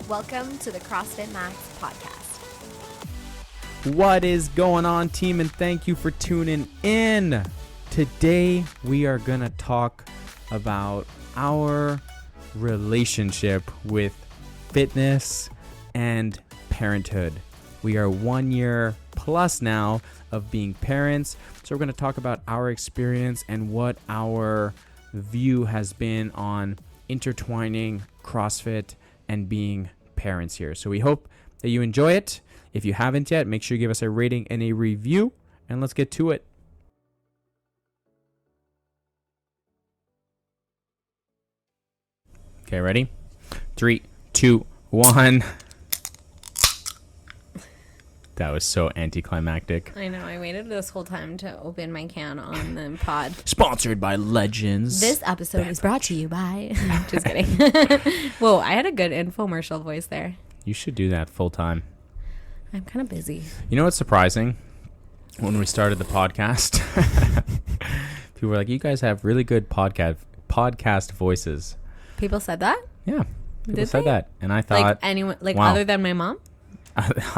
Welcome to the CrossFit Max podcast. What is going on, team? And thank you for tuning in. Today, we are going to talk about our relationship with fitness and parenthood. We are 1 year plus now of being parents. So we're going to talk about our experience and what our view has been on intertwining CrossFit and being parents here. So we hope that you enjoy it. If you haven't yet, make sure you give us a rating and a review, and let's get to it. Okay, ready? 3, 2, 1. That was so anticlimactic. I know. I waited this whole time to open my can on the pod. Sponsored by Legends. This episode is brought to you by... Just kidding. Whoa, I had a good infomercial voice there. You should do that full time. I'm kind of busy. You know what's surprising? When we started the podcast, people were like, you guys have really good podcast voices. People said that? Yeah. People said they? that. And I thought... Like anyone, like wow. other than my mom?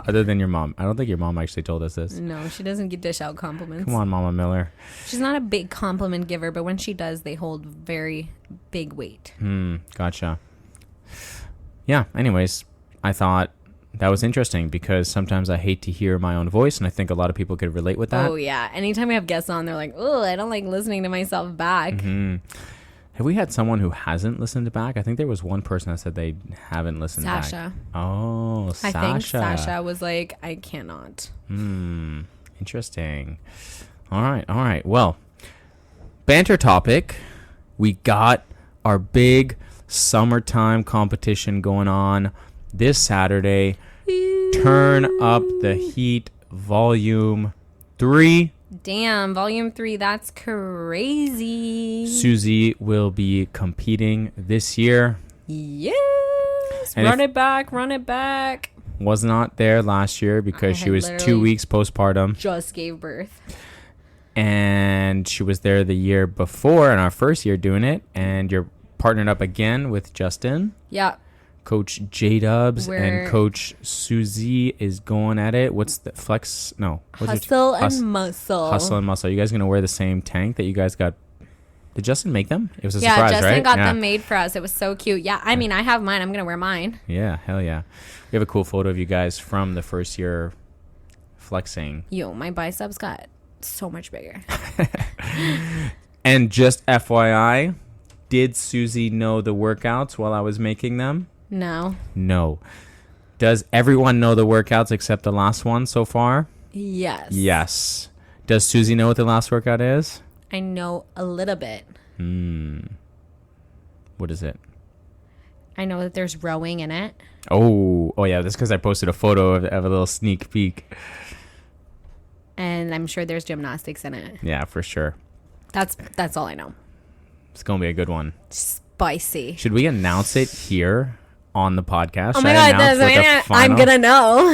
Other than your mom. I don't think your mom actually told us this. No, she doesn't dish out compliments. Come on, Mama Miller. She's not a big compliment giver, but when she does, they hold very big weight. Gotcha. Yeah, anyways, I thought that was interesting because sometimes I hate to hear my own voice, and I think a lot of people could relate with that. Oh, yeah. Anytime we have guests on, they're like, oh, I don't like listening to myself back. Mm-hmm. Have we had someone who hasn't listened back? I think there was one person that said they haven't listened back. Sasha. Oh, Sasha. I think Sasha was like, I cannot. Interesting. All right. Well, banter topic. We got our big summertime competition going on this Saturday. Turn up the heat, volume 3. Damn, volume 3, that's crazy. Susie will be competing this year. Yes. And run it back. Was not there last year because she was 2 weeks postpartum. Just gave birth. And she was there the year before in our first year doing it. And you're partnered up again with Justin. Yeah. Coach J-Dubs and Coach Susie is going at it. What's the flex? No. Hustle and muscle. Hustle and muscle. You guys going to wear the same tank that you guys got? Did Justin make them? It was a surprise, right? Yeah, Justin got them made for us. It was so cute. Yeah, I mean, I have mine. I'm going to wear mine. Yeah, hell yeah. We have a cool photo of you guys from the first year flexing. Yo, my biceps got so much bigger. And just FYI, did Susie know the workouts while I was making them? No. Does everyone know the workouts except the last one so far? Yes. Does Susie know what the last workout is? I know a little bit. What is it? I know that there's rowing in it. Oh yeah, that's because I posted a photo of a little sneak peek. And I'm sure there's gymnastics in it. Yeah, for sure. That's all I know. It's going to be a good one. Spicy. Should we announce it here on the podcast? Oh my God, I'm going to know.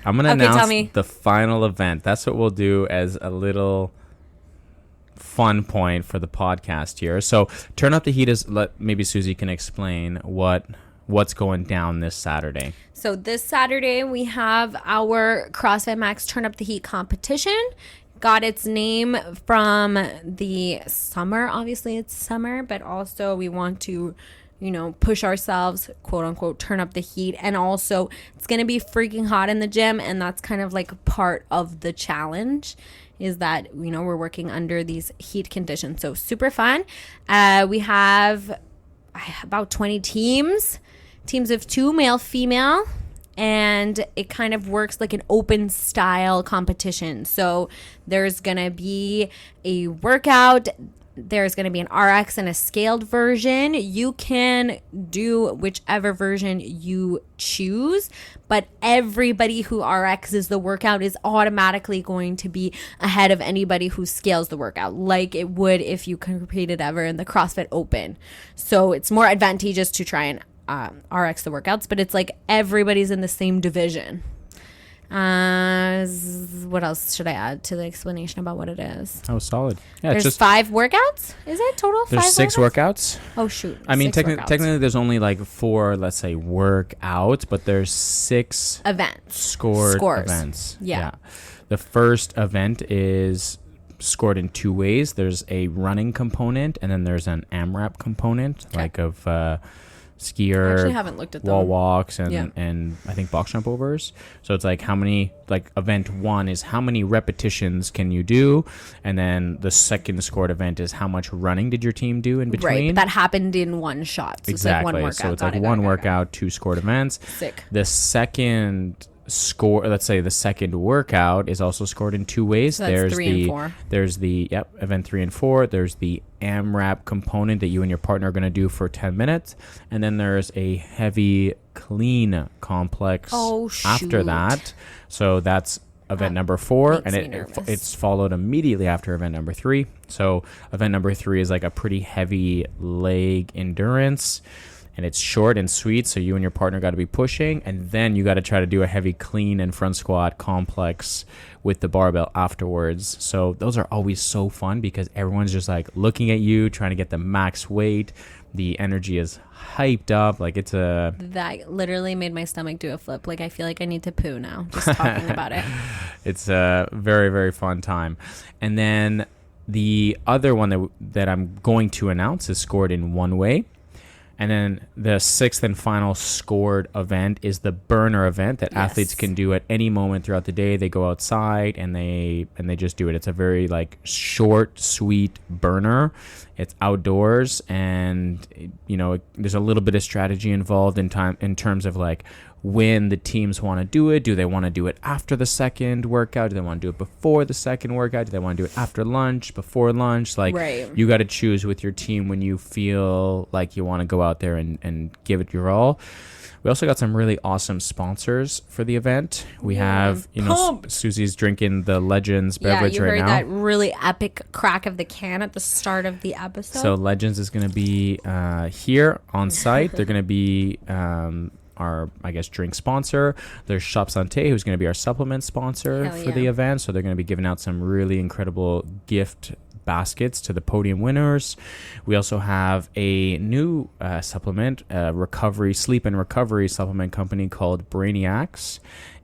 I'm going to announce the final event. That's what we'll do as a little fun point for the podcast here. So turn up the heat maybe Susie can explain what's going down this Saturday. So this Saturday we have our CrossFit Max Turn Up the Heat competition. Got its name from the summer. Obviously it's summer, but also we want to, push ourselves, quote unquote, turn up the heat. And also it's going to be freaking hot in the gym. And that's kind of like part of the challenge is that, we're working under these heat conditions. So super fun. We have about 20 teams of 2, male, female. And it kind of works like an open style competition. So there's going to be a workout. There's going to be an RX and a scaled version. You can do whichever version you choose, but everybody who RXs the workout is automatically going to be ahead of anybody who scales the workout, like it would if you competed ever in the CrossFit Open. So it's more advantageous to try and RX the workouts, but it's like everybody's in the same division. What else should I add to the explanation about what it is? That was solid. Yeah, There's it's just 5 workouts. Is it total? there's 5 6 workouts. Oh shoot! I mean, 6 workouts. technically, there's only like 4, let's say, workouts, but there's 6 events. scored Scores. events. Yeah. The first event is scored in 2 ways. There's a running component, and then there's an AMRAP component, like of skier, I actually haven't looked at them. wall walks, and I think box jump overs. So it's like how many, like event 1 is how many repetitions can you do, and then the second scored event is how much running did your team do in between. Right, but that happened in one shot. So exactly. It's like one workout. So it's like one workout, 2 scored events. Sick. The second score, let's say the second workout, is also scored in 2 ways. So that's there's 3 and 4. There's the event 3 and 4. There's the AMRAP component that you and your partner are going to do for 10 minutes, and then there's a heavy clean complex after that. So that's event number 4, and it's followed immediately after event number 3. So event number 3 is like a pretty heavy leg endurance, and it's short and sweet, so you and your partner got to be pushing, and then you got to try to do a heavy clean and front squat complex with the barbell afterwards. So those are always so fun because everyone's just like looking at you, trying to get the max weight. The energy is hyped up. Like that literally made my stomach do a flip. Like I feel like I need to poo now just talking about it. It's a very, very fun time. And then the other one that I'm going to announce is scored in 1 way. And then the 6th and final scored event is the burner event that athletes can do at any moment throughout the day. They go outside and they just do it. It's a very like short, sweet burner. It's outdoors, and there's a little bit of strategy involved in terms of like when the teams want to do it. Do they want to do it after the second workout? Do they want to do it before the second workout? Do they want to do it after lunch, before lunch? Like, you got to choose with your team when you feel like you want to go out there and give it your all. We also got some really awesome sponsors for the event. We have, Susie's drinking the Legends beverage right now. Yeah, you heard that really epic crack of the can at the start of the episode. So Legends is going to be here on site. They're going to be our, I guess, drink sponsor. There's Shop Santé, who's going to be our supplement sponsor for the event. So they're going to be giving out some really incredible gift baskets to the podium winners. We also have a new supplement, sleep and recovery supplement company called Brainiacs.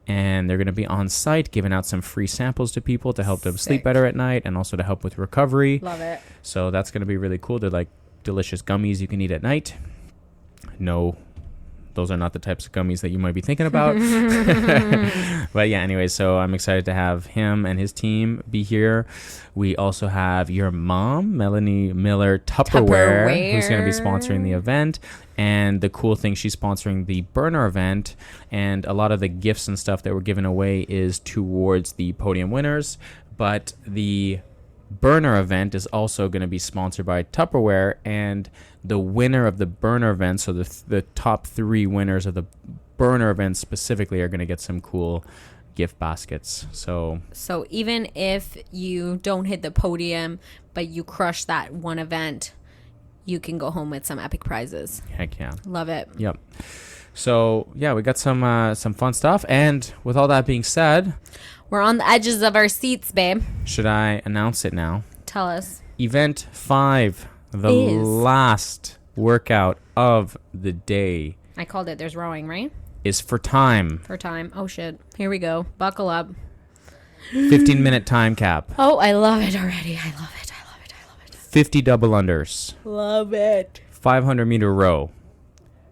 And they're going to be on site giving out some free samples to people to help them sleep better at night and also to help with recovery. Love it. So that's going to be really cool. They're like delicious gummies you can eat at night. No, those are not the types of gummies that you might be thinking about. But yeah, anyway, so I'm excited to have him and his team be here. We also have your mom, Melanie Miller Tupperware, who's going to be sponsoring the event. And the cool thing, she's sponsoring the burner event, and a lot of the gifts and stuff that we're giving away is towards the podium winners. But the burner event is also going to be sponsored by Tupperware, and the winner of the burner event, so the top 3 winners of the burner event specifically, are going to get some cool gift baskets. So even if you don't hit the podium but you crush that one event, you can go home with some epic prizes. Heck yeah. Love it. Yep. So yeah, we got some fun stuff, and with all that being said, we're on the edges of our seats, babe. Should I announce it now? Tell us. Event 5, the last workout of the day. I called it. There's rowing, right? Is for time. For time. Oh, shit. Here we go. Buckle up. 15-minute time cap. Oh, I love it already. I love it. 50 double unders. Love it. 500-meter row.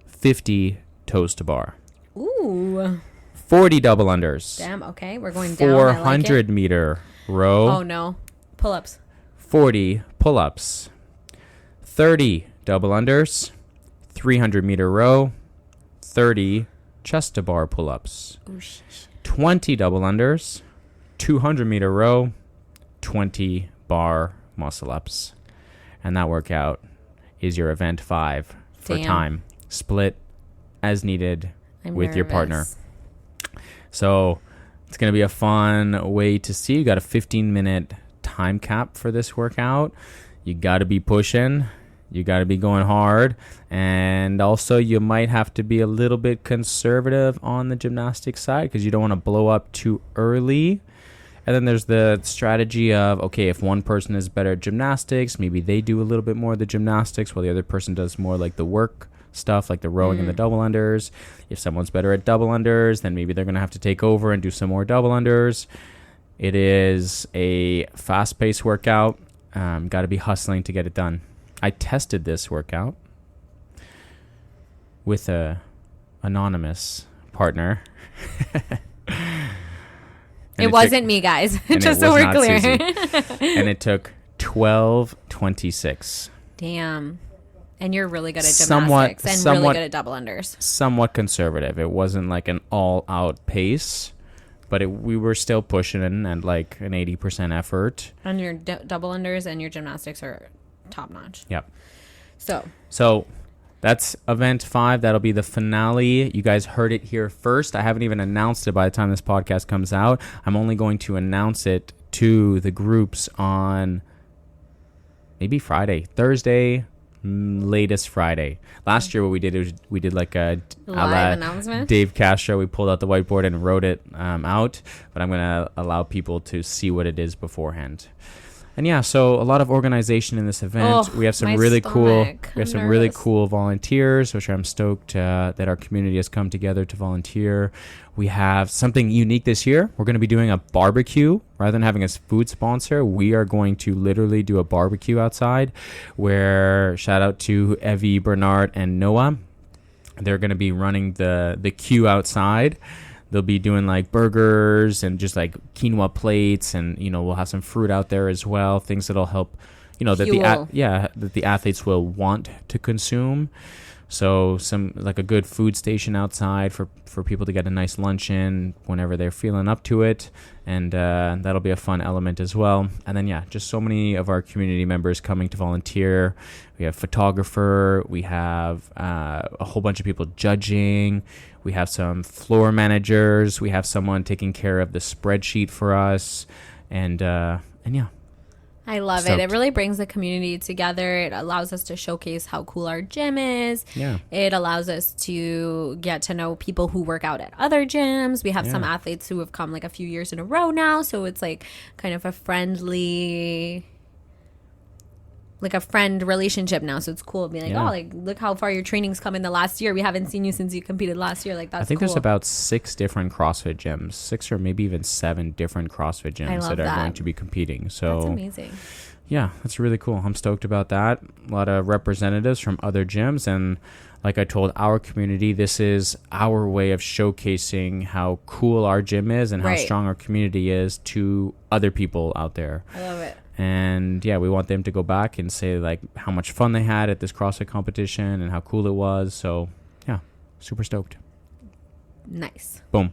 50 toes to bar. Ooh. 40 double unders. Damn, okay. We're going down. 400-meter row. Oh, no. Pull-ups. 40 pull-ups. 30 double unders. 300-meter row. 30 chest to bar pull-ups. Ooh, 20 double unders. 200-meter row. 20 bar muscle-ups. And that workout is your event 5 for time. Split as needed with your partner. So it's going to be a fun way to see. You got a 15-minute time cap for this workout. You got to be pushing. You got to be going hard. And also, you might have to be a little bit conservative on the gymnastics side because you don't want to blow up too early. And then there's the strategy of, okay, if one person is better at gymnastics, maybe they do a little bit more of the gymnastics while the other person does more like the work stuff, like the rowing and the double unders. If someone's better at double unders, then maybe they're going to have to take over and do some more double unders. It is a fast-paced workout. Got to be hustling to get it done. I tested this workout with a anonymous partner. It wasn't me, guys. Just so we're clear. And it took 12:26. Damn. And you're really good at gymnastics and really good at double unders. Somewhat conservative. It wasn't like an all-out pace, but we were still pushing in at like an 80% effort. And your double unders and your gymnastics are top-notch. Yep. So that's event 5. That'll be the finale. You guys heard it here first. I haven't even announced it by the time this podcast comes out. I'm only going to announce it to the groups on maybe Thursday, latest Friday. Last year what we did is we did like a live announcement. Dave Castro. We pulled out the whiteboard and wrote it out, but I'm going to allow people to see what it is beforehand. And yeah, so a lot of organization in this event. We have some really cool volunteers, which I'm stoked that our community has come together to volunteer. We have something unique this year. We're going to be doing a barbecue. Rather than having a food sponsor, we are going to literally do a barbecue outside where, shout out to Evie, Bernard, and Noah. They're going to be running the queue outside. They'll be doing like burgers and just like quinoa plates, and we'll have some fruit out there as well. Things that'll help, that the athletes will want to consume. So some like a good food station outside for people to get a nice lunch in whenever they're feeling up to it, and that'll be a fun element as well. And then just so many of our community members coming to volunteer. We have photographer, we have a whole bunch of people judging. We have some floor managers. We have someone taking care of the spreadsheet for us. And yeah. I love it. It really brings the community together. It allows us to showcase how cool our gym is. Yeah. It allows us to get to know people who work out at other gyms. We have some athletes who have come like a few years in a row now. So it's like kind of a friend relationship now. So it's cool to be like, look how far your training's come in the last year. We haven't seen you since you competed last year. Like, that's cool. I think there's about 6 different CrossFit gyms, 6 or maybe even 7 different CrossFit gyms that are going to be competing. So that's amazing. Yeah, that's really cool. I'm stoked about that. A lot of representatives from other gyms. And like I told our community, this is our way of showcasing how cool our gym is and how strong our community is to other people out there. I love it. And we want them to go back and say like how much fun they had at this CrossFit competition and how cool it was. So super stoked. Nice. Boom.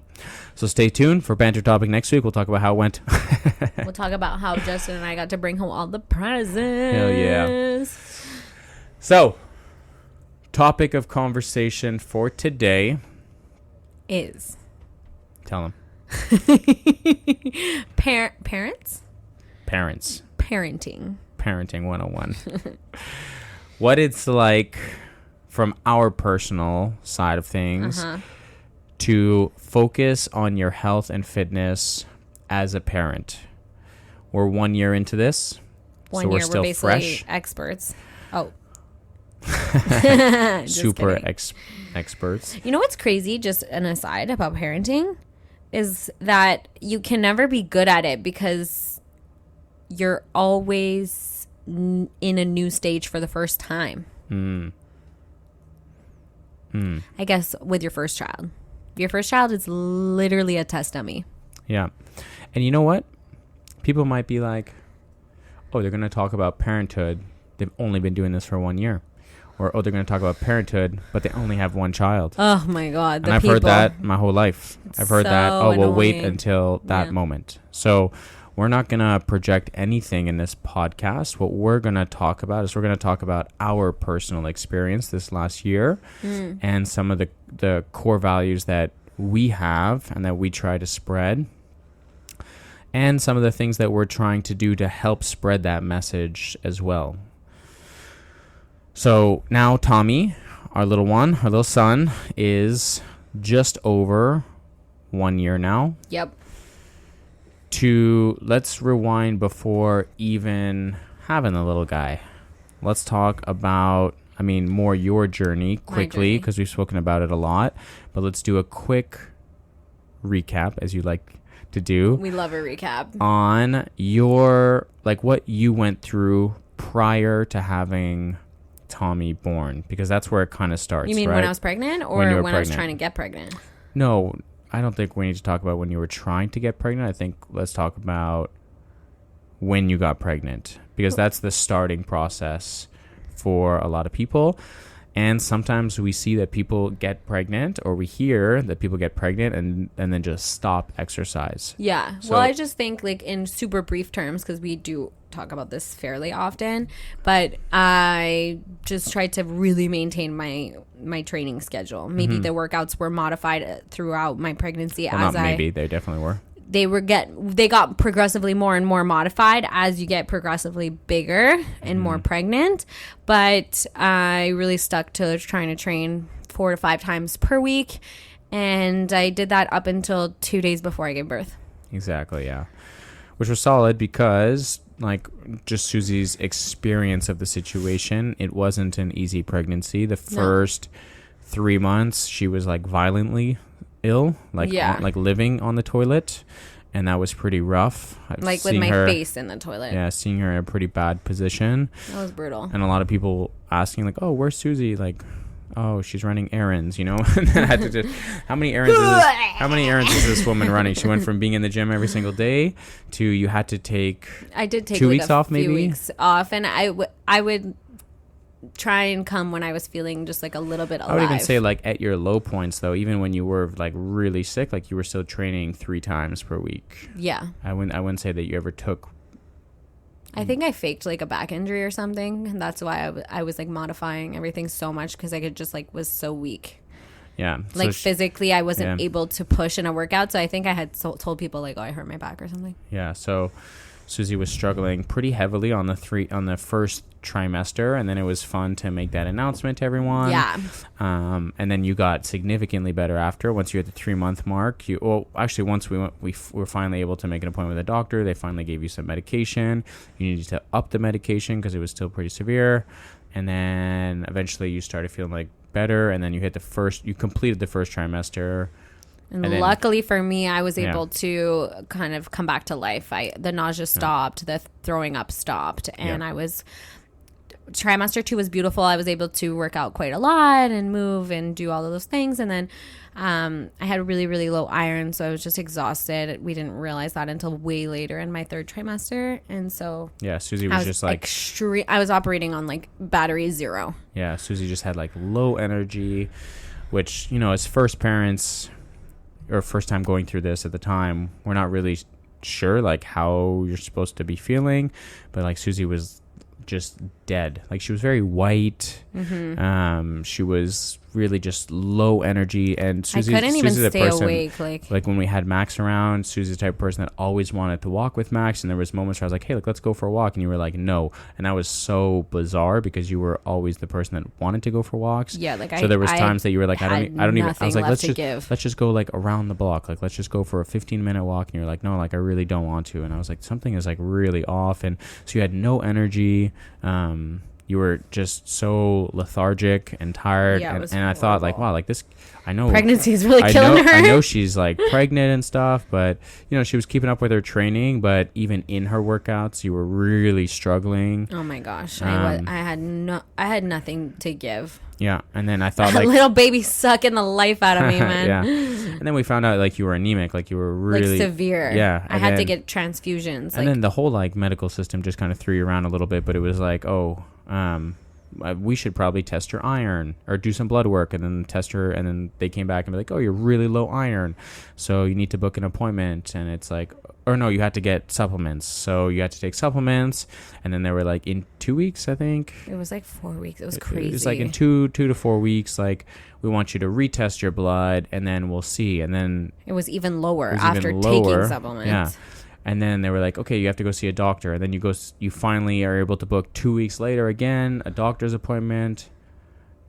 So stay tuned for banter topic next week. We'll talk about how it went. We'll talk about how Justin and I got to bring home all the presents. Hell yeah. So, topic of conversation for today is. Tell them. Parents. Parenting 101. What it's like from our personal side of things to focus on your health and fitness as a parent. We're 1 year into this. So we're still basically fresh. Experts. Oh. Super experts. You know what's crazy, just an aside about parenting, is that you can never be good at it because you're always in a new stage for the first time. I guess with your first child. Your first child is literally a test dummy. Yeah. And you know what? People might be like, oh, they're going to talk about parenthood. They've only been doing this for 1 year. Or, oh, they're going to talk about parenthood, but they only have one child. Oh, my God. And I've heard that my whole life. I've heard that, we'll wait until that moment. So we're not going to project anything in this podcast. What we're going to talk about is our personal experience this last year and some of the core values that we have and that we try to spread, and some of the things that we're trying to do to help spread that message as well. So now Tommy, our little son, is just over 1 year now. Yep. Let's rewind before even having the little guy. Let's talk about, more your journey quickly, because we've spoken about it a lot. But let's do a quick recap, as you like to do. We love a recap. On your, what you went through prior to having Tommy born, because that's where it kind of starts. You mean right? when I was pregnant, or when I was trying to get pregnant? No, I don't think we need to talk about when you were trying to get pregnant. I think let's talk about when you got pregnant, because that's the starting process for a lot of people. And sometimes we see that people get pregnant, or we hear that people get pregnant and then just stop exercise. Yeah. So, well, I just think in super brief terms, because we do talk about this fairly often, but I just tried to really maintain my training schedule. Maybe the workouts were modified throughout my pregnancy. They definitely were. They got progressively more and more modified as you get progressively bigger and more pregnant. But I really stuck to trying to train 4 to 5 times per week. And I did that up until 2 days before I gave birth. Exactly, yeah. Which was solid because, just Susie's experience of the situation, it wasn't an easy pregnancy. The first 3 months, she was, violently ill, living on the toilet, and that was pretty rough. With my face in the toilet. Yeah, seeing her in a pretty bad position. That was brutal. And a lot of people asking, oh, where's Susie? Oh, she's running errands, And then I had to just, how many errands is this woman running? She went from being in the gym every single day to you had to take. I did take 2 weeks off, maybe. 2 weeks off, and I would try and come when I was feeling just a little bit alive. I would even say at your low points though, even when you were really sick, you were still training 3 times per week. Yeah. I wouldn't say that you ever took. I think I faked a back injury or something, and that's why I was modifying everything so much, because I could just was so weak. Yeah. Physically, I wasn't able to push in a workout, so I think I had told people oh, I hurt my back or something. Yeah. So Susie was struggling pretty heavily on the first trimester, and then it was fun to make that announcement to everyone. Yeah. And then you got significantly better after. Once you hit the 3-month mark, once we were finally able to make an appointment with a doctor. They finally gave you some medication. You needed to up the medication because it was still pretty severe. And then eventually you started feeling better, and then you completed the first trimester. And then, luckily for me, I was able to kind of come back to life. The nausea stopped, the throwing up stopped, and trimester 2 was beautiful. I was able to work out quite a lot and move and do all of those things. And then I had really, really low iron, so I was just exhausted. We didn't realize that until way later in my 3rd trimester. And so Susie was just extreme. I was operating on battery 0. Yeah, Susie just had low energy, which, as first parents or first time going through this at the time, we're not really sure how you're supposed to be feeling, but Susie was just dead. She was very white. She was really just low energy, and Susie's the stay person, awake. When we had Max around, Susie's the type of person that always wanted to walk with Max, and there was moments where I was hey, let's go for a walk, and you were no, and that was so bizarre because you were always the person that wanted to go for walks. Yeah, so there was times that you were I don't even. I was let's just go around the block, let's just go for a 15-minute walk, and you're no, I really don't want to, and I was something is really off, and so you had no energy. You were just so lethargic and tired, and I thought wow, this, I know pregnancy is really killing her. I know she's pregnant and stuff, but she was keeping up with her training, but even in her workouts, you were really struggling. Oh my gosh, I had nothing to give. Yeah, and then I thought little baby sucking the life out of me, man. Yeah, and then we found out you were anemic, you were really severe. Yeah, I had to get transfusions, and then the whole medical system just kind of threw you around a little bit, but it was we should probably test your iron or do some blood work, and then test her, and then they came back and be oh, you're really low iron, so you need to book an appointment, and it's or no, you had to get supplements, so you had to take supplements, and then they were in 2 weeks, I think it was 4 weeks. It was crazy. It was in 2 to 4 weeks, we want you to retest your blood, and then we'll see, and then it was even lower after taking supplements. Yeah. And then they were like, okay, you have to go see a doctor. And then you finally are able to book 2 weeks later again, a doctor's appointment.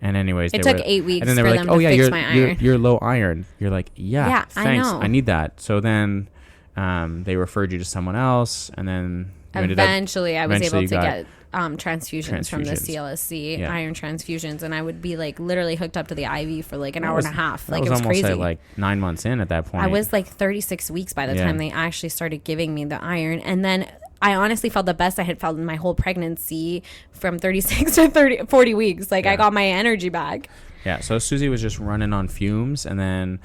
And anyways, it took 8 weeks and then they for were them like, oh to yeah, fix my iron. you're low iron. You're like, yeah, thanks. I know. I need that. So then they referred you to someone else. And then eventually I was able to get transfusions from the CLSC, iron transfusions, and I would be like literally hooked up to the IV for like an hour and a half. Like, it was crazy. Almost like 9 months in at that point. I was like 36 weeks by the time they actually started giving me the iron. And then I honestly felt the best I had felt in my whole pregnancy from 36 to 40 weeks. Like I got my energy back. Yeah. So Susie was just running on fumes. And then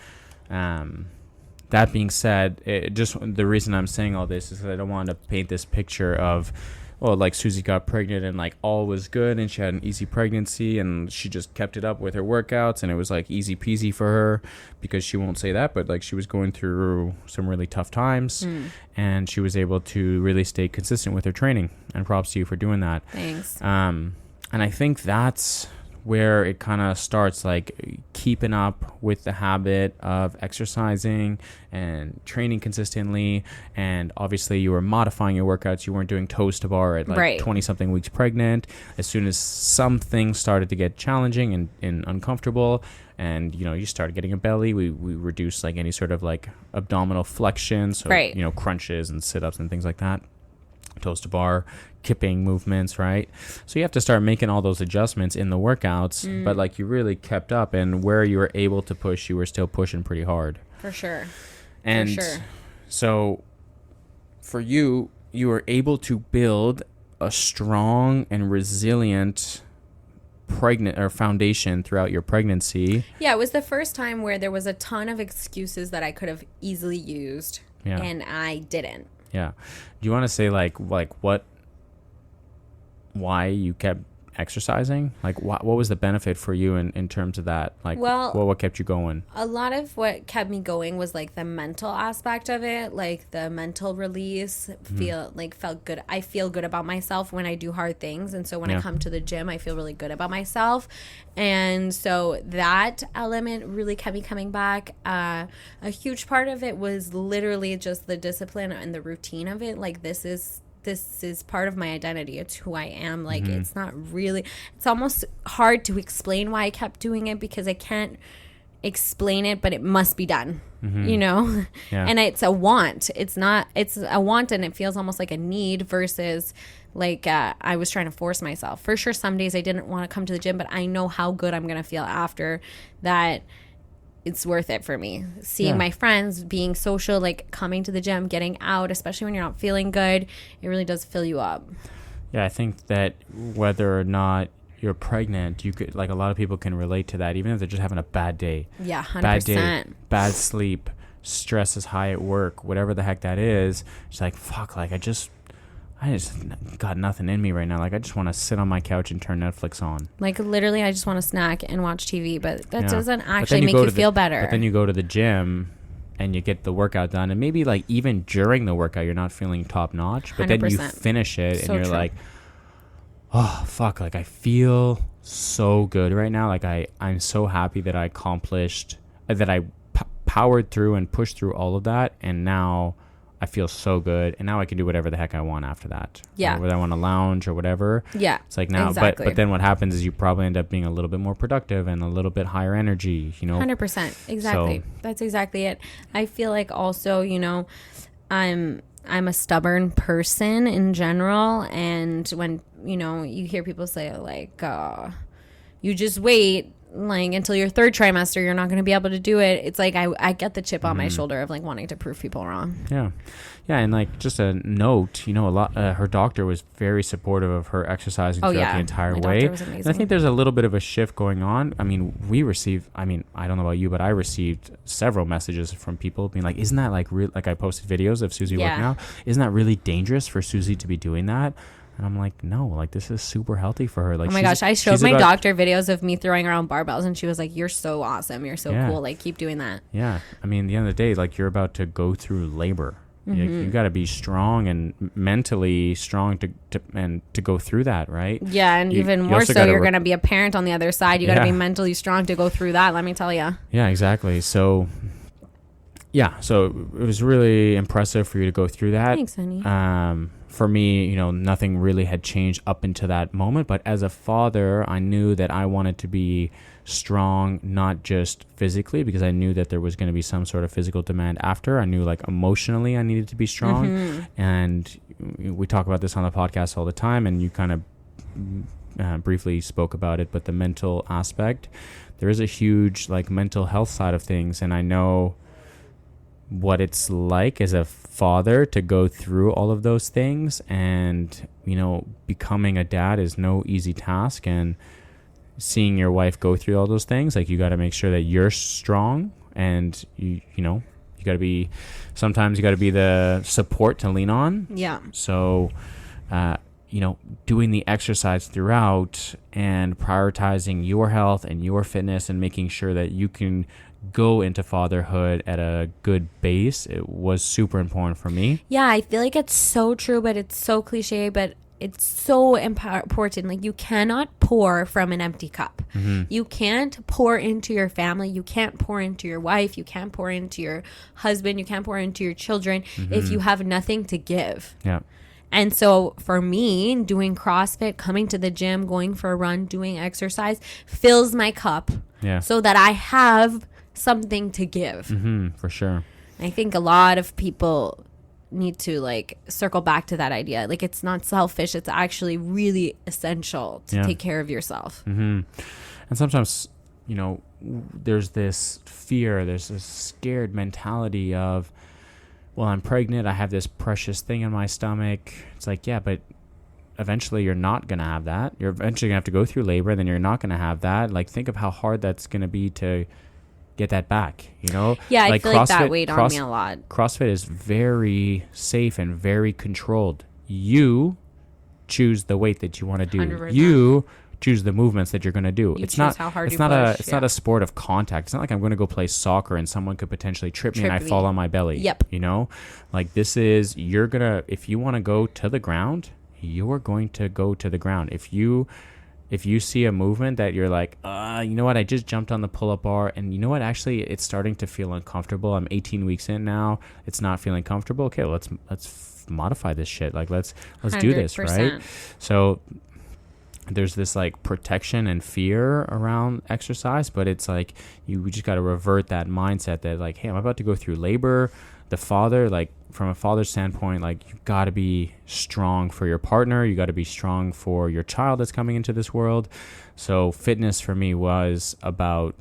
that being said, the reason I'm saying all this is that I don't want to paint this picture of, well, like Susie got pregnant and like all was good and she had an easy pregnancy and she just kept it up with her workouts and it was like easy peasy for her, because she won't say that, but like she was going through some really tough times and she was able to really stay consistent with her training, and props to you for doing that. Thanks. And I think that's where it kind of starts, like keeping up with the habit of exercising and training consistently. And obviously you were modifying your workouts. You weren't doing toes to bar at like 20 something weeks pregnant. As soon as something started to get challenging and uncomfortable, and you started getting a belly, we reduced like any sort of like abdominal flexion, so crunches and sit-ups and things like that, toes to bar, kipping movements, right? So you have to start making all those adjustments in the workouts, but like you really kept up, and where you were able to push, you were still pushing pretty hard. For sure. And so for you were able to build a strong and resilient foundation throughout your pregnancy. Yeah, it was the first time where there was a ton of excuses that I could have easily used, and I didn't. Yeah. Do you want to say like why you kept exercising? Like what was the benefit for you in terms of that? Like, what kept you going? A lot of what kept me going was like the mental aspect of it, like the mental release. Felt good. I feel good about myself when I do hard things, and so when I come to the gym, I feel really good about myself. And so that element really kept me coming back. A huge part of it was literally just the discipline and the routine of it. Like this is part of my identity. It's who I am. Like it's almost hard to explain why I kept doing it, because I can't explain it, but it must be done, and it's a want. It's a want, and it feels almost like a need versus like I was trying to force myself. For sure, some days I didn't want to come to the gym, but I know how good I'm going to feel after that. It's worth it for me. Seeing my friends, being social, like coming to the gym, getting out, especially when you're not feeling good, it really does fill you up. Yeah, I think that whether or not you're pregnant, you could, like, a lot of people can relate to that, even if they're just having a bad day. Yeah, 100%. Bad day, bad sleep, stress is high at work, whatever the heck that is. It's like, fuck, like I just got nothing in me right now. Like I just want to sit on my couch and turn Netflix on. Like literally, I just want to snack and watch TV, but that doesn't actually make you feel better. But then you go to the gym and you get the workout done, and maybe like even during the workout you're not feeling top notch, but 100%. Then you finish it and you're like, oh fuck, like I feel so good right now. Like I'm so happy that I accomplished, that I powered through and pushed through all of that, and now I feel so good, and now I can do whatever the heck I want after that. Yeah. Whether I want to lounge or whatever. Yeah. It's like now, exactly. but then what happens is you probably end up being a little bit more productive and a little bit higher energy, 100%. Exactly. So, that's exactly it. I feel like also, I'm a stubborn person in general, and when, you hear people say like, you just wait like until your third trimester, you're not going to be able to do it. It's like I get the chip on my shoulder of like wanting to prove people wrong. Yeah. And like just a note, a lot. Her doctor was very supportive of her exercising throughout the entire way. Doctor was amazing. And I think there's a little bit of a shift going on. I mean, I don't know about you, but I received several messages from people being like, "Isn't that like real?" Like I posted videos of Susie working out. Isn't that really dangerous for Susie to be doing that? And I'm like, no, like this is super healthy for her. Like, oh my gosh, I showed my doctor videos of me throwing around barbells, and she was like, "You're so awesome. You're so cool. Like, keep doing that." Yeah, I mean, at the end of the day, like you're about to go through labor. You got to be strong and mentally strong to go through that, right? Yeah, and even more so, you're going to be a parent on the other side. You got to be mentally strong to go through that. Let me tell you. Yeah, exactly. So yeah, so it was really impressive for you to go through that. Thanks, honey. For me, you know, nothing really had changed up until that moment. But as a father, I knew that I wanted to be strong, not just physically, because I knew that there was going to be some sort of physical demand after. I knew like emotionally I needed to be strong. And we talk about this on the podcast all the time, and you kind of briefly spoke about it, but the mental aspect, there is a huge like mental health side of things. And I know what it's like as a father to go through all of those things, and you know, becoming a dad is no easy task, and seeing your wife go through all those things, like you got to make sure that you're strong, and you know, you got to be, sometimes you got to be the support to lean on. Yeah. So you know, doing the exercise throughout and prioritizing your health and your fitness and making sure that you can go into fatherhood at a good base, it was super important for me. Yeah, I feel like it's so true, but it's so cliche, but it's so important. Like, you cannot pour from an empty cup. You can't pour into your family. You can't pour into your wife. You can't pour into your husband. You can't pour into your children if you have nothing to give. Yeah. And so for me, doing CrossFit, coming to the gym, going for a run, doing exercise fills my cup so that I have something to give. For sure. I think a lot of people need to like circle back to that idea. Like, it's not selfish. It's actually really essential to take care of yourself. And sometimes, you know, there's this fear, there's this scared mentality of, well, I'm pregnant, I have this precious thing in my stomach. It's like, yeah, but eventually you're not going to have that. You're eventually going to have to go through labor, and then you're not going to have that. Like, think of how hard that's going to be to get that back, you know? Yeah, like I feel like that weighed on me a lot. CrossFit is very safe and very controlled. You choose the weight that you want to do. 100%. You choose the movements that you're going to do. It's not how hard it's you not push. It's not a sport of contact. It's not like I'm going to go play soccer and someone could potentially trip me and I me. fall on my belly. Yep. You know? Like, this is, you're going to, if you want to go to the ground, you're going to go to the ground. If you see a movement that you're like, you know what, I just jumped on the pull-up bar, and you know what, actually it's starting to feel uncomfortable. I'm 18 weeks in now. It's not feeling comfortable. Okay, let's modify this shit. Like, let's do this, right? So there's this like protection and fear around exercise, but it's like we just got to revert that mindset that like, hey, I'm about to go through labor. The father, like, from a father's standpoint, like, you got to be strong for your partner. You got to be strong for your child that's coming into this world. So fitness for me was about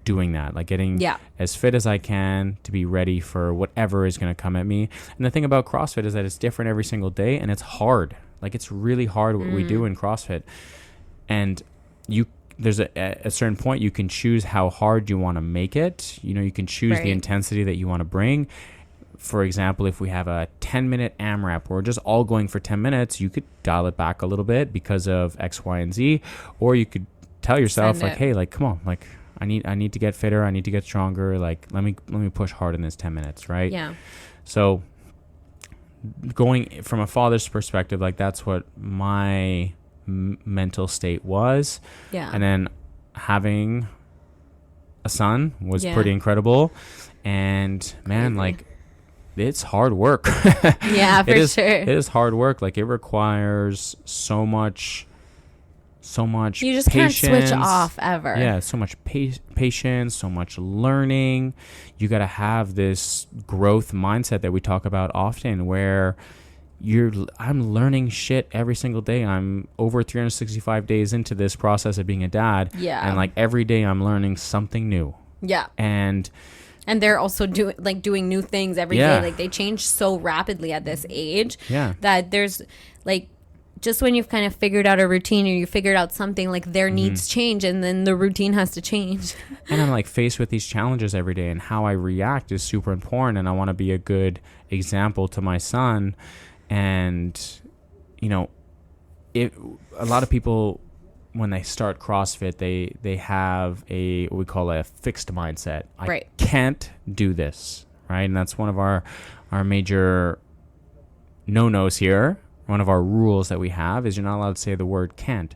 doing that, like getting as fit as I can to be ready for whatever is going to come at me. And the thing about CrossFit is that it's different every single day, and it's hard. Like, it's really hard what we do in CrossFit. And there's a certain point you can choose how hard you want to make it. You know, you can choose the intensity that you want to bring. For example, if we have a 10-minute AMRAP, we're just all going for 10 minutes, you could dial it back a little bit because of X, Y, and Z. Or you could tell yourself, like, hey, like, come on, like, I need to get fitter, I need to get stronger. Like, let me push hard in this 10 minutes, right? Yeah. So going from a father's perspective, like, that's what my mental state was. Yeah. And then having a son was pretty incredible. And man, like, it's hard work. Yeah, for sure. It is hard work. Like, it requires so much you just patience. Can't switch off ever. Yeah, so much patience, so much learning. You got to have this growth mindset that we talk about often, where I'm learning shit every single day. I'm over 365 days into this process of being a dad. Yeah. And like, every day I'm learning something new. Yeah. And they're also doing new things every day. Like, they change so rapidly at this age that there's like, just when you've kind of figured out a routine or you figured out something, like, their needs change, and then the routine has to change. And I'm like faced with these challenges every day, and how I react is super important. And I want to be a good example to my son. And, you know, a lot of people, when they start CrossFit, they have what we call a fixed mindset. I can't do this, right? And that's one of our major no-nos here. One of our rules that we have is you're not allowed to say the word can't,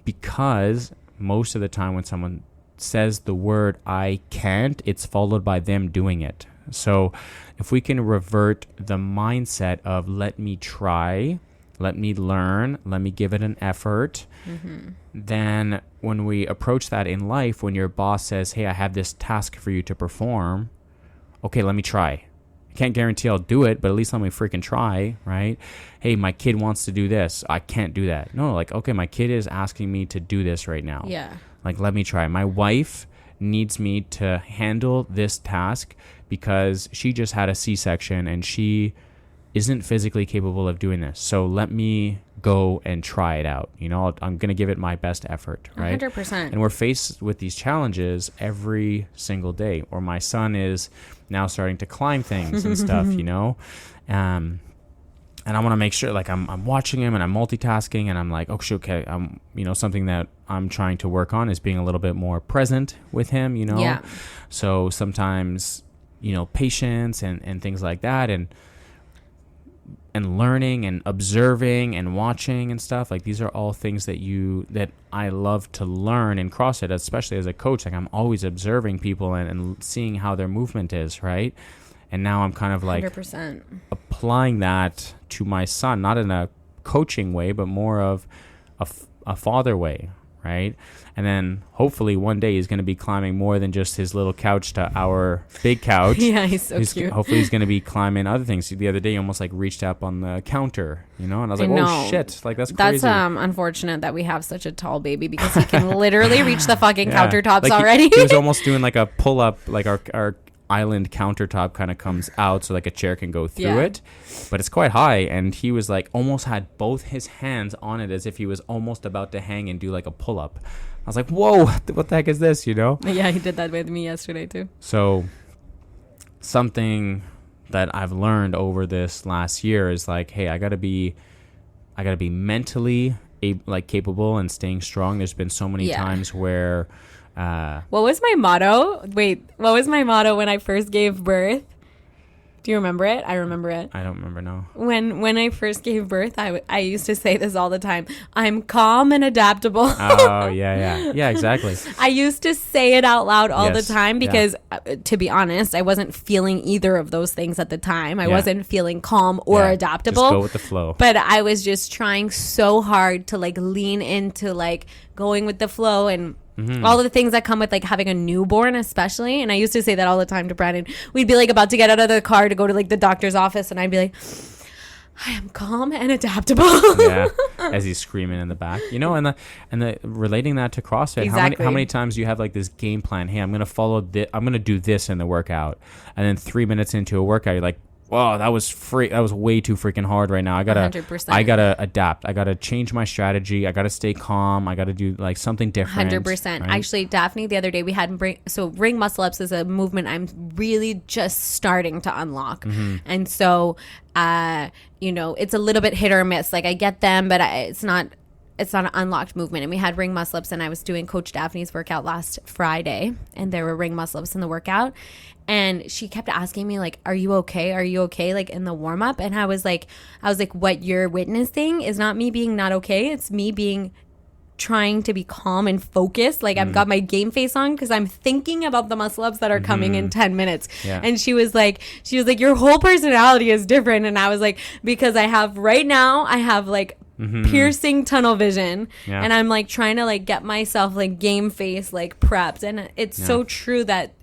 because most of the time when someone says the word I can't, it's followed by them doing it. So if we can revert the mindset of let me try, let me learn, let me give it an effort, then when we approach that in life, when your boss says, hey, I have this task for you to perform, okay, let me try. I can't guarantee I'll do it, but at least let me freaking try, right? Hey, my kid wants to do this. I can't do that. No, like, okay, my kid is asking me to do this right now. Yeah. Like, let me try. My wife needs me to handle this task because she just had a C-section and she isn't physically capable of doing this. So let me go and try it out. You know, I'm going to give it my best effort, right? 100%. And we're faced with these challenges every single day. Or my son is now starting to climb things and stuff, you know? And I want to make sure, like, I'm watching him and I'm multitasking and I'm like, oh, okay, you know, something that I'm trying to work on is being a little bit more present with him, you know? Yeah. So sometimes, you know, patience and things like that, and learning and observing and watching and stuff, like these are all things that I love to learn in CrossFit, especially as a coach. Like, I'm always observing people and seeing how their movement is, right? And now I'm kind of like 100%. applying that to my son, not in a coaching way, but more of a father way, right? And then hopefully one day he's going to be climbing more than just his little couch to our big couch. Yeah, he's so cute. Hopefully he's going to be climbing other things. The other day he almost like reached up on the counter, you know, and I was like, oh shit, like that's crazy. That's unfortunate that we have such a tall baby because he can literally reach the fucking countertops like already. He was almost doing like a pull up, like our island countertop kind of comes out so like a chair can go through it, but it's quite high, and he was like almost had both his hands on it as if he was almost about to hang and do like a pull-up. I was like, whoa, what the heck is this, you know? Yeah, he did that with me yesterday too. So something that I've learned over this last year is like, hey, I gotta be mentally capable and staying strong. There's been so many times where what was my motto? Wait, what was my motto when I first gave birth? Do you remember it? I remember it. I don't remember, no. When I first gave birth, I used to say this all the time. I'm calm and adaptable. Oh, yeah. Yeah, exactly. I used to say it out loud all the time because, to be honest, I wasn't feeling either of those things at the time. I wasn't feeling calm or adaptable. Just go with the flow. But I was just trying so hard to like lean into like going with the flow and all of the things that come with like having a newborn, especially. And I used to say that all the time to Brandon. We'd be like about to get out of the car to go to like the doctor's office, and I'd be like, I am calm and adaptable. Yeah, as he's screaming in the back, you know, and the relating that to CrossFit. Exactly. How many times do you have like this game plan? Hey, I'm gonna follow this. I'm gonna do this in the workout, and then 3 minutes into a workout, you're like, whoa, that was way too freaking hard right now. I gotta 100%. I gotta adapt. I gotta change my strategy. I gotta stay calm. I gotta do like something different. 100%. Right? Actually, Daphne, the other day we had ring muscle ups is a movement I'm really just starting to unlock, and so you know, it's a little bit hit or miss. Like I get them, but it's not an unlocked movement. And we had ring muscle ups, and I was doing Coach Daphne's workout last Friday, and there were ring muscle ups in the workout. And she kept asking me, like, are you okay? Are you okay? Like in the warm up. And I was like, what you're witnessing is not me being not okay. It's me trying to be calm and focused. Like I've got my game face on because I'm thinking about the muscle ups that are coming in 10 minutes. Yeah. And she was like, your whole personality is different. And I was like, because I have like piercing tunnel vision, and I'm like trying to like get myself like game face like prepped. And it's so true that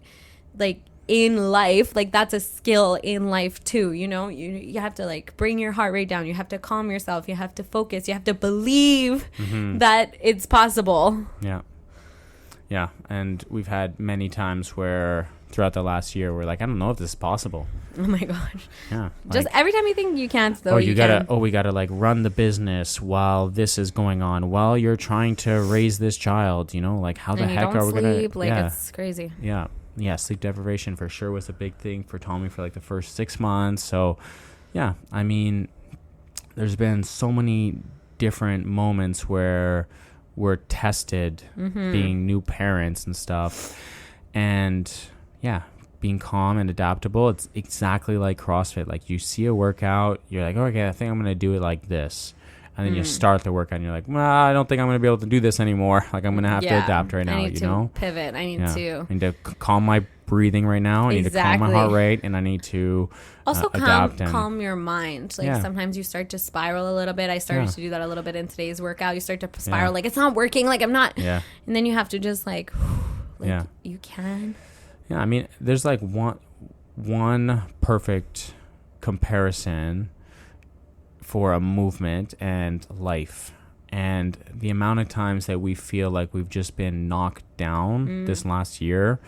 like in life, like that's a skill in life too, you know. You have to like bring your heart rate down, you have to calm yourself, you have to focus, you have to believe that it's possible. Yeah. And we've had many times where throughout the last year we're like, I don't know if this is possible. Oh my gosh. Yeah. Just every time you think you can't, though, we gotta like run the business while this is going on, while you're trying to raise this child, you know, like how the heck are we gonna sleep? Like it's crazy. Yeah, sleep deprivation for sure was a big thing for Tommy for like the first 6 months. So yeah, I mean, there's been so many different moments where we're tested being new parents and stuff, and yeah, being calm and adaptable. It's exactly like CrossFit. Like you see a workout, you're like, okay, I think I'm gonna do it like this, and then you start the workout and you're like, well, I don't think I'm gonna be able to do this anymore. Like I'm gonna have to adapt right now. I need to pivot. I need to calm breathing right now. I need to calm my heart rate, and I need to also adapt calm your mind. Like sometimes you start to spiral a little bit. I started to do that a little bit in today's workout. You start to spiral like it's not working, like I'm not. Yeah. And then you have to just like you can. Yeah, I mean, there's like one perfect comparison for a movement and life. And the amount of times that we feel like we've just been knocked down this last year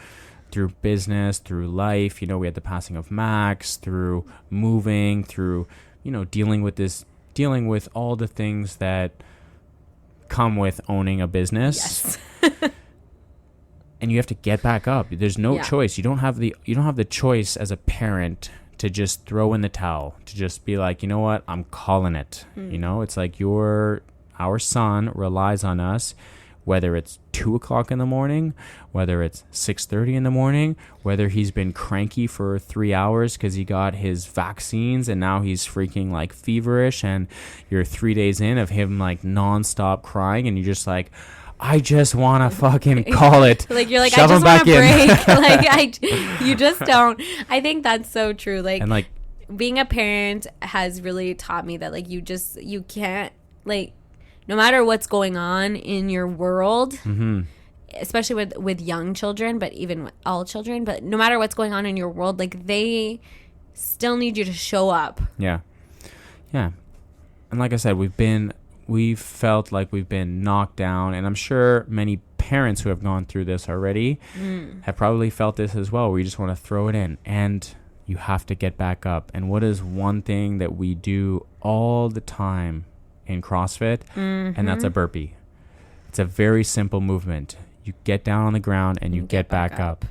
through business, through life, you know, we had the passing of Max, through moving, through, you know, dealing with all the things that come with owning a business. Yes. And you have to get back up. There's no choice. You don't have the choice as a parent to just throw in the towel, to just be like, you know what, I'm calling it. You know, it's like our son relies on us, whether it's 2:00 in the morning, whether it's 6:30 in the morning, whether he's been cranky for 3 hours because he got his vaccines and now he's freaking like feverish, and you're 3 days in of him like nonstop crying, and you're just like, I just want to fucking call it. Like, you're like, I just want to break. You just don't. I think that's so true. Like, and like, being a parent has really taught me that, like, you can't, like, no matter what's going on in your world, especially with young children, but even with all children, but no matter what's going on in your world, like, they still need you to show up. Yeah. Yeah. And like I said, we've felt like we've been knocked down, and I'm sure many parents who have gone through this already have probably felt this as well, where you just want to throw it in, and you have to get back up. And what is one thing that we do all the time in CrossFit? And that's a burpee. It's a very simple movement. You get down on the ground and you get back up.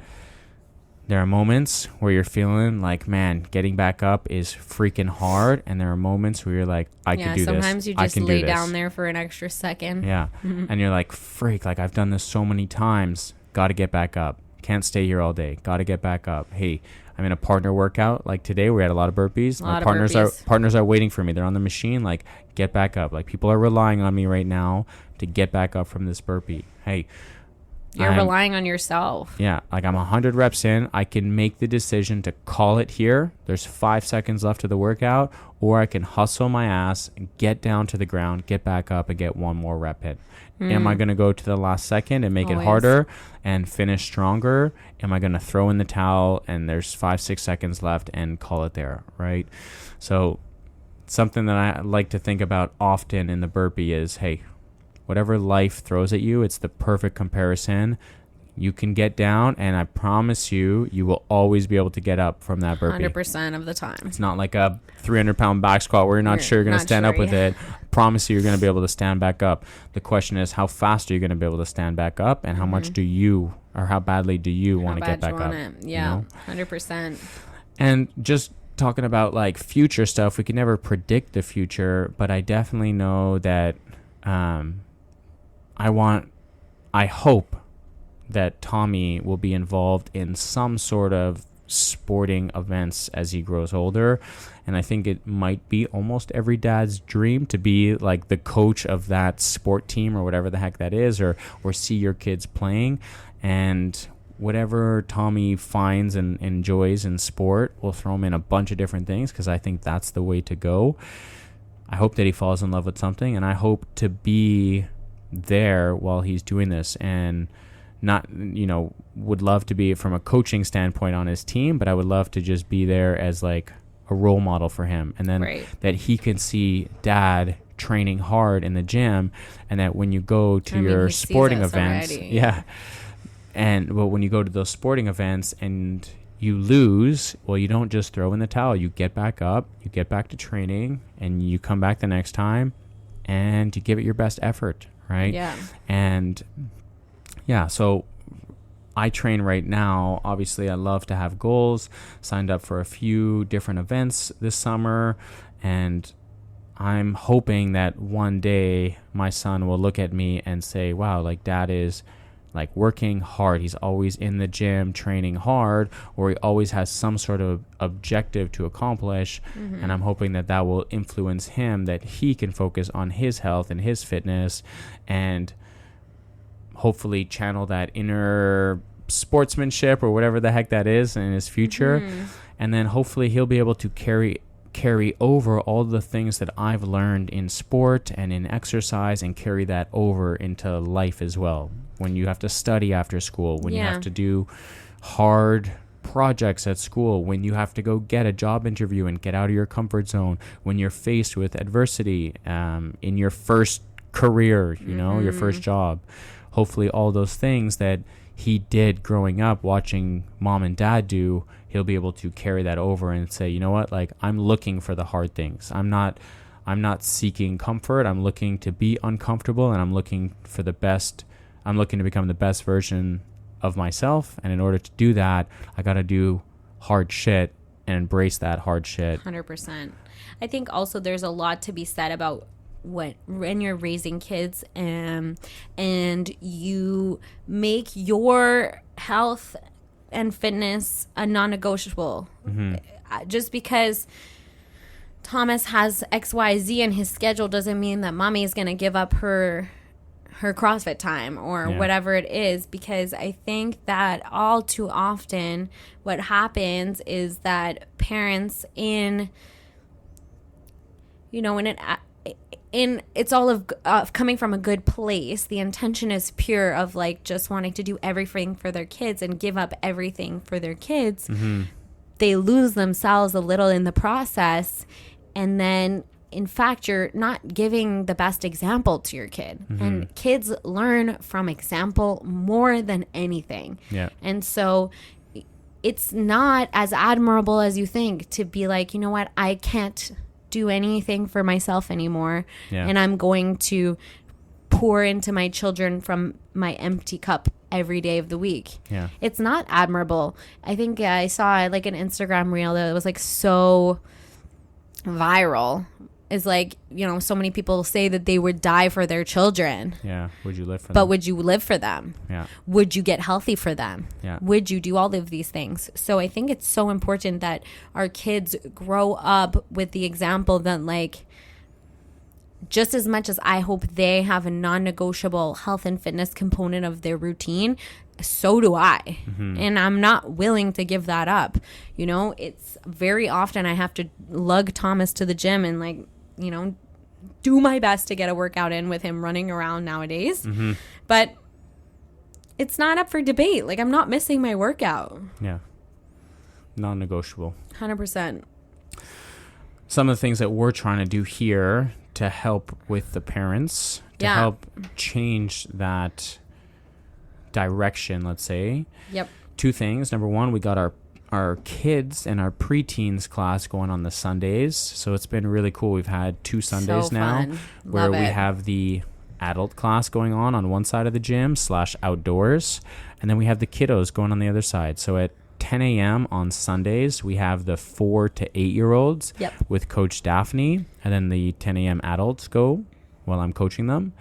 There are moments where you're feeling like, man, getting back up is freaking hard. And there are moments where you're like, I can do this. Sometimes you just lay down there for an extra second. Yeah. And you're like, freak, like I've done this so many times. Got to get back up. Can't stay here all day. Got to get back up. Hey, I'm in a partner workout. Like today, we had a lot of burpees. My partners are waiting for me. They're on the machine. Like, get back up. Like, people are relying on me right now to get back up from this burpee. Hey, you're relying on yourself. Yeah. Like, I'm 100 reps in. I can make the decision to call it here. There's 5 seconds left of the workout, or I can hustle my ass, get down to the ground, get back up, and get one more rep in. Am I going to go to the last second and make it harder and finish stronger? Am I going to throw in the towel and there's 5-6 seconds left and call it there, right? So something that I like to think about often in the burpee is, hey, whatever life throws at you, it's the perfect comparison. You can get down, and I promise you will always be able to get up from that burpee. 100% of the time. It's not like a 300-pound back squat where you're not sure you're going to stand up with it. I promise you, you're going to be able to stand back up. The question is, how fast are you going to be able to stand back up, and how much do you, or how badly do you want to get back up? Yeah, you know? 100%. And just talking about like future stuff, we can never predict the future, but I definitely know that I hope that Tommy will be involved in some sort of sporting events as he grows older. And I think it might be almost every dad's dream to be like the coach of that sport team or whatever the heck that is, or see your kids playing. And whatever Tommy finds and enjoys in sport, we'll throw him in a bunch of different things, because I think that's the way to go. I hope that he falls in love with something, and I hope to be there while he's doing this, and not, you know, would love to be from a coaching standpoint on his team, but I would love to just be there as like a role model for him, and then that he can see dad training hard in the gym, and that when you go to your sporting events, when you go to those sporting events and you lose, well, you don't just throw in the towel. You get back up, you get back to training, and you come back the next time and you give it your best effort, right? Yeah. And yeah, so I train right now. Obviously, I love to have goals. Signed up for a few different events this summer, and I'm hoping that one day my son will look at me and say, wow, like dad is like working hard. He's always in the gym training hard, or he always has some sort of objective to accomplish. And I'm hoping that that will influence him, that he can focus on his health and his fitness, and hopefully channel that inner sportsmanship or whatever the heck that is in his future. And then hopefully he'll be able to carry over all the things that I've learned in sport and in exercise and carry that over into life as well. When you have to study after school, when you have to do hard projects at school, when you have to go get a job interview and get out of your comfort zone, when you're faced with adversity in your first career, your first job. Hopefully all those things that he did growing up watching mom and dad do, he'll be able to carry that over and say, you know what, like, I'm looking for the hard things. I'm not seeking comfort. I'm looking to be uncomfortable, and I'm looking for the best. I'm looking to become the best version of myself. And in order to do that, I got to do hard shit and embrace that hard shit. 100%. I think also there's a lot to be said about when you're raising kids and you make your health and fitness a non-negotiable. Just because Thomas has XYZ in his schedule doesn't mean that mommy is going to give up her CrossFit time or whatever it is, because I think that all too often what happens is that parents it's all of coming from a good place. The intention is pure of like just wanting to do everything for their kids and give up everything for their kids. They lose themselves a little in the process, and then in fact you're not giving the best example to your kid. And kids learn from example more than anything. And so it's not as admirable as you think to be like, you know what, I can't do anything for myself anymore, and I'm going to pour into my children from my empty cup every day of the week. It's not admirable. I think I saw like an Instagram reel that was like so viral. Is like, so many people say that they would die for their children. Would you live for them? But would you live for them? Would you get healthy for them? Would you do all of these things? So I think it's so important that our kids grow up with the example that, like, just as much as I hope they have a non-negotiable health and fitness component of their routine, so do I. And I'm not willing to give that up. It's very often I have to lug Thomas to the gym and, like, do my best to get a workout in with him running around nowadays. But it's not up for debate. Like, I'm not missing my workout. Non-negotiable. 100%. Some of the things that we're trying to do here to help with the parents, to help change that direction, let's say. Two things. Number one, we got our kids and our preteens class going on the Sundays. So it's been really cool. We've had 2 Sundays now where we have the adult class going on one side of the gym / outdoors. And then we have the kiddos going on the other side. So at 10 a.m. on Sundays, we have the 4 to 8-year-olds with Coach Daphne. And then the 10 a.m. adults go while I'm coaching them.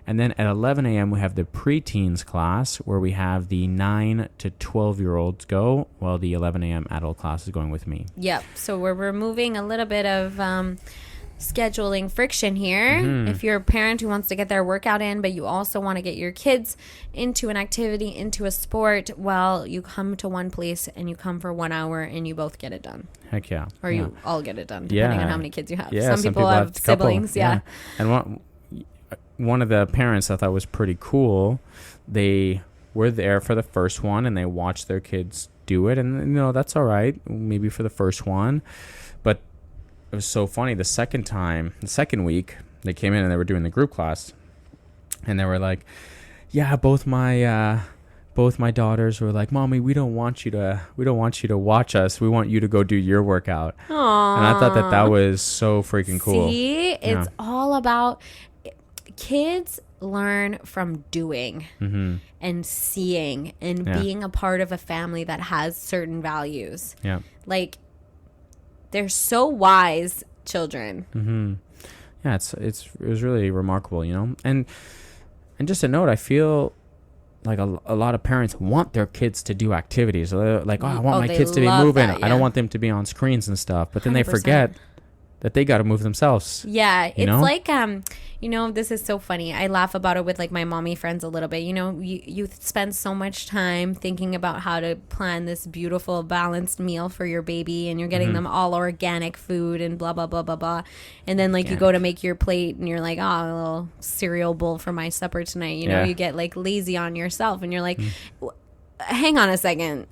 And then at 11 a.m., we have the preteens class where we have the 9 to 12-year-olds go while the 11 a.m. adult class is going with me. So we're removing a little bit of scheduling friction here. If you're a parent who wants to get their workout in, but you also want to get your kids into an activity, into a sport, well, you come to one place and you come for 1 hour and you both get it done. Heck yeah. Or you all get it done, depending on how many kids you have. Yeah, some people have siblings. And one of the parents I thought was pretty cool. They were there for the first one and they watched their kids do it, and that's all right, maybe for the first one. But it was so funny, the second week they came in and they were doing the group class, and they were like, both my daughters were like, Mommy, we don't want you to watch us, we want you to go do your workout. Aww. And I thought that was so freaking cool. See, it's all about kids learn from doing and seeing and being a part of a family that has certain values. Like, they're so wise children. It was really remarkable, and just a note, I feel like a lot of parents want their kids to do activities. They're like, I want my kids to be moving. I don't want them to be on screens and stuff. But then 100%. They forget that they got to move themselves. It's like You know, this is so funny. I laugh about it with like my mommy friends a little bit. You know, you spend so much time thinking about how to plan this beautiful balanced meal for your baby, and you're getting them all organic food and blah blah blah blah blah. And then like you go to make your plate and you're like, oh, a little cereal bowl for my supper tonight. You know, you get like lazy on yourself and you're like, hang on a second.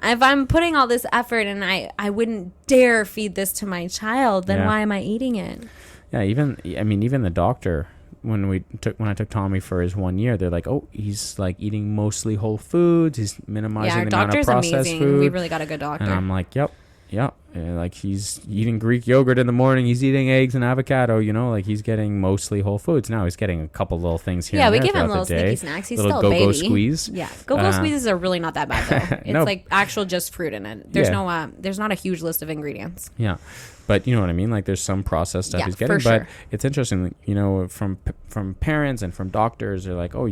If I'm putting all this effort and I wouldn't dare feed this to my child, then why am I eating it? Yeah, even the doctor, when I took Tommy for his 1 year, they're like, oh, he's like eating mostly whole foods. He's minimizing the amount of processed food. We really got a good doctor. And I'm like, yep. Like he's eating Greek yogurt in the morning. He's eating eggs and avocado. You know, like he's getting mostly whole foods. Now he's getting a couple little things here. Yeah, and we there give him little the day. sneaky snacks. He's little still a baby. Go-Go squeeze. Yeah, Go-Go squeezes are really not that bad though. It's like actual just fruit in it. There's there's not a huge list of ingredients. Yeah. But you know what I mean? Like there's some processed stuff he's getting. For sure. But it's interesting, you know, from parents and from doctors, they're like, oh,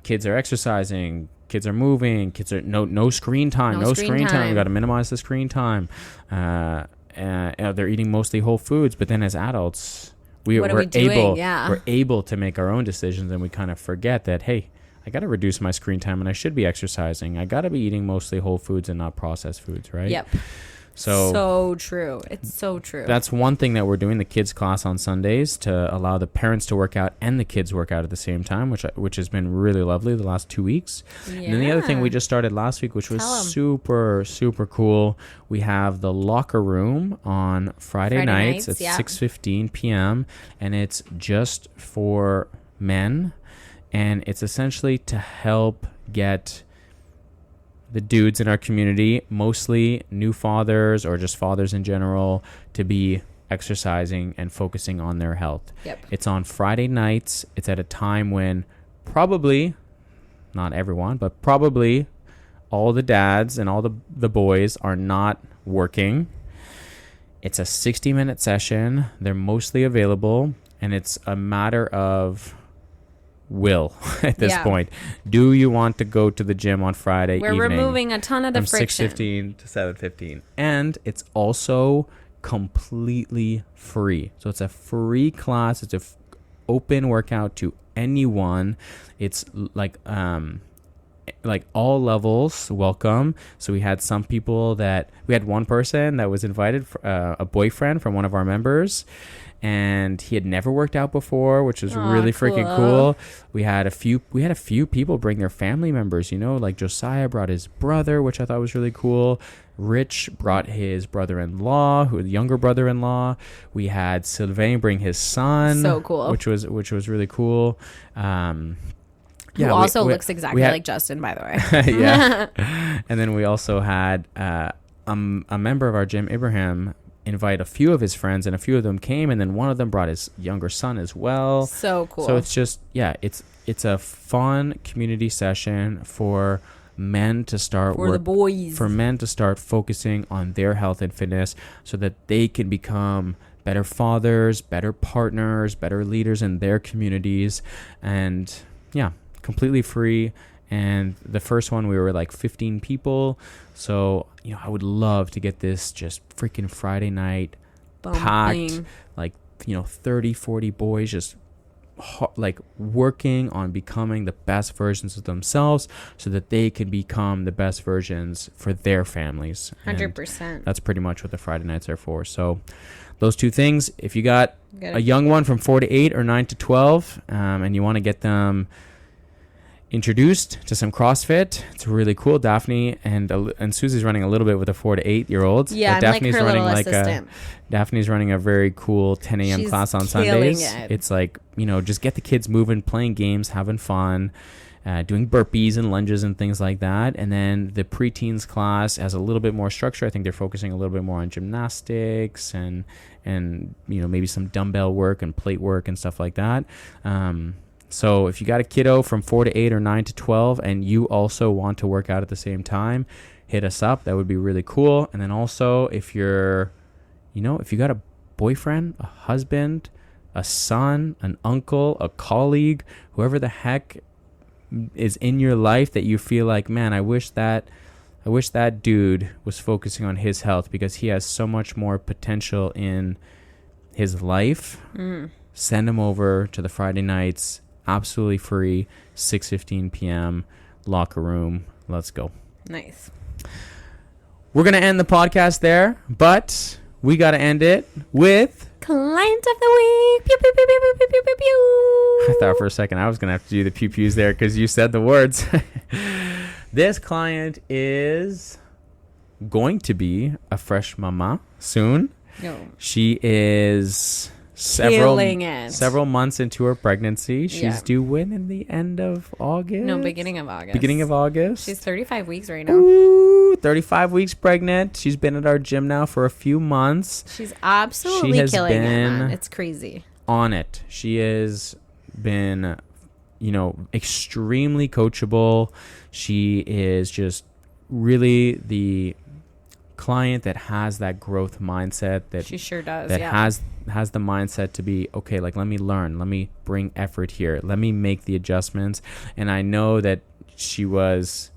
kids are exercising, kids are moving, kids are no screen time. We got to minimize the screen time. They're eating mostly whole foods, but then as adults, we're able to make our own decisions, and we kind of forget that, hey, I got to reduce my screen time and I should be exercising. I got to be eating mostly whole foods and not processed foods, right? Yep. So true. It's so true. That's one thing that we're doing, the kids class on Sundays, to allow the parents to work out and the kids work out at the same time, which has been really lovely the last 2 weeks. Yeah. And then the other thing we just started last week, which was super, super cool. We have the locker room on Friday nights at 6:15 p.m. and it's just for men, and it's essentially to help get the dudes in our community, mostly new fathers or just fathers in general, to be exercising and focusing on their health. Yep. It's on Friday nights. It's at a time when probably, not everyone, but probably all the dads and all the boys are not working. It's a 60-minute session. They're mostly available, and it's a matter of will at this point. Do you want to go to the gym on Friday evening? We're removing a ton of the friction. From 6:15 to 7:15. And it's also completely free. So it's a free class. It's a open workout to anyone. It's like all levels welcome. So we had one person that was invited, a boyfriend from one of our members, and he had never worked out before, which was really freaking cool. We had a few people bring their family members, you know, like Josiah brought his brother, which I thought was really cool. Rich brought his brother-in-law, the younger brother-in-law. We had Sylvain bring his son. So cool. Which was really cool. Who also looks exactly like Justin, by the way. Yeah. And then we also had a member of our gym, Ibrahim, invite a few of his friends, and a few of them came, and then one of them brought his younger son as well. So cool. So it's just, it's a fun community session for men to start for men to start focusing on their health and fitness so that they can become better fathers, better partners, better leaders in their communities. And completely free. And the first one, we were like 15 people. So, you know, I would love to get this just freaking Friday night packed, like, you know, 30, 40 boys just like working on becoming the best versions of themselves so that they can become the best versions for their families. 100%. And that's pretty much what the Friday nights are for. So those two things, if you got a young one from 4 to 8 or 9 to 12, and you want to get them introduced to some CrossFit, it's really cool. Daphne and Susie's running a little bit with a 4 to 8 year olds. Yeah, but Daphne's I'm like her running little assistant. Daphne's running a very cool 10 a.m. She's class on Sundays. It. It's like, you know, just get the kids moving, playing games, having fun, doing burpees and lunges and things like that. And then the preteens class has a little bit more structure. I think they're focusing a little bit more on gymnastics and you know, maybe some dumbbell work and plate work and stuff like that. So if you got a kiddo from 4 to 8 or 9 to 12 and you also want to work out at the same time, hit us up. That would be really cool. And then also, if you got a boyfriend, a husband, a son, an uncle, a colleague, whoever the heck is in your life that you feel like, man, I wish that dude was focusing on his health because he has so much more potential in his life. send them over to the Friday nights, absolutely free, 6:15 p.m. locker room. Let's go. Nice. We're going to end the podcast there, but we got to end it with Client of the week. Pew, pew, pew, pew, pew, pew, pew, pew, pew. I thought for a second I was going to have to do the pew pews there because you said the words. This client is going to be a fresh mama soon. No. She is several months into her pregnancy. She's due in the end of August. No, beginning of August. Beginning of August. She's 35 weeks right now. Ooh, 35 weeks pregnant. She's been at our gym now for a few months. She's absolutely killing it, man. It's crazy. On it. She has been, extremely coachable. She is just really the client that has that growth mindset, that she sure does, that has the mindset to be okay, like, let me learn, let me bring effort here, let me make the adjustments. And I know that she is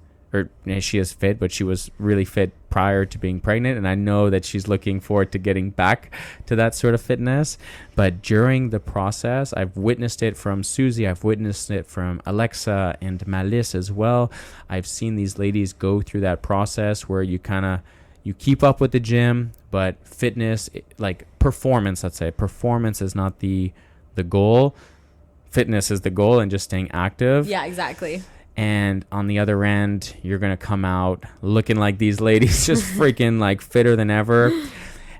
fit, but she was really fit prior to being pregnant, and I know that she's looking forward to getting back to that sort of fitness. But during the process, I've witnessed it from Susie, I've witnessed it from Alexa and Malice as well. I've seen these ladies go through that process where you keep up with the gym, but fitness, like performance, let's say performance is not the goal. Fitness is the goal, and just staying active. Yeah, exactly. And on the other end, you're going to come out looking like these ladies, just freaking like fitter than ever.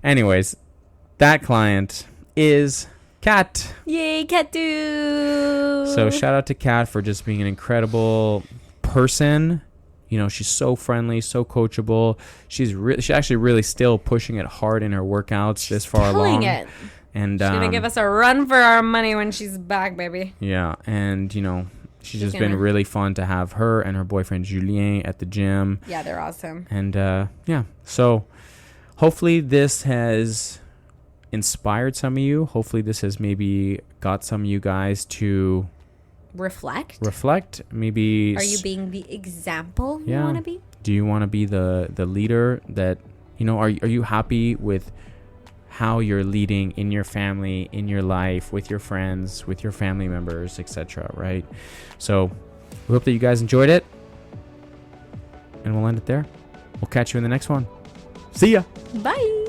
Anyways, that client is Cath. Yay, Cath. So shout out to Cath for just being an incredible person. She's so friendly, so coachable. She's actually really still pushing it hard in her workouts this far along. It. And she's gonna give us a run for our money when she's back, baby. Yeah, and she's just been really fun to have her and her boyfriend Julien at the gym. Yeah, they're awesome. And so hopefully this has inspired some of you. Hopefully this has maybe got some of you guys to reflect. Maybe are you being the example you want to be? Do you want to be the leader that are you happy with how you're leading in your family, in your life, with your friends, with your family members, etc., right? So we hope that you guys enjoyed it, and we'll end it there. We'll catch you in the next one. See ya. Bye.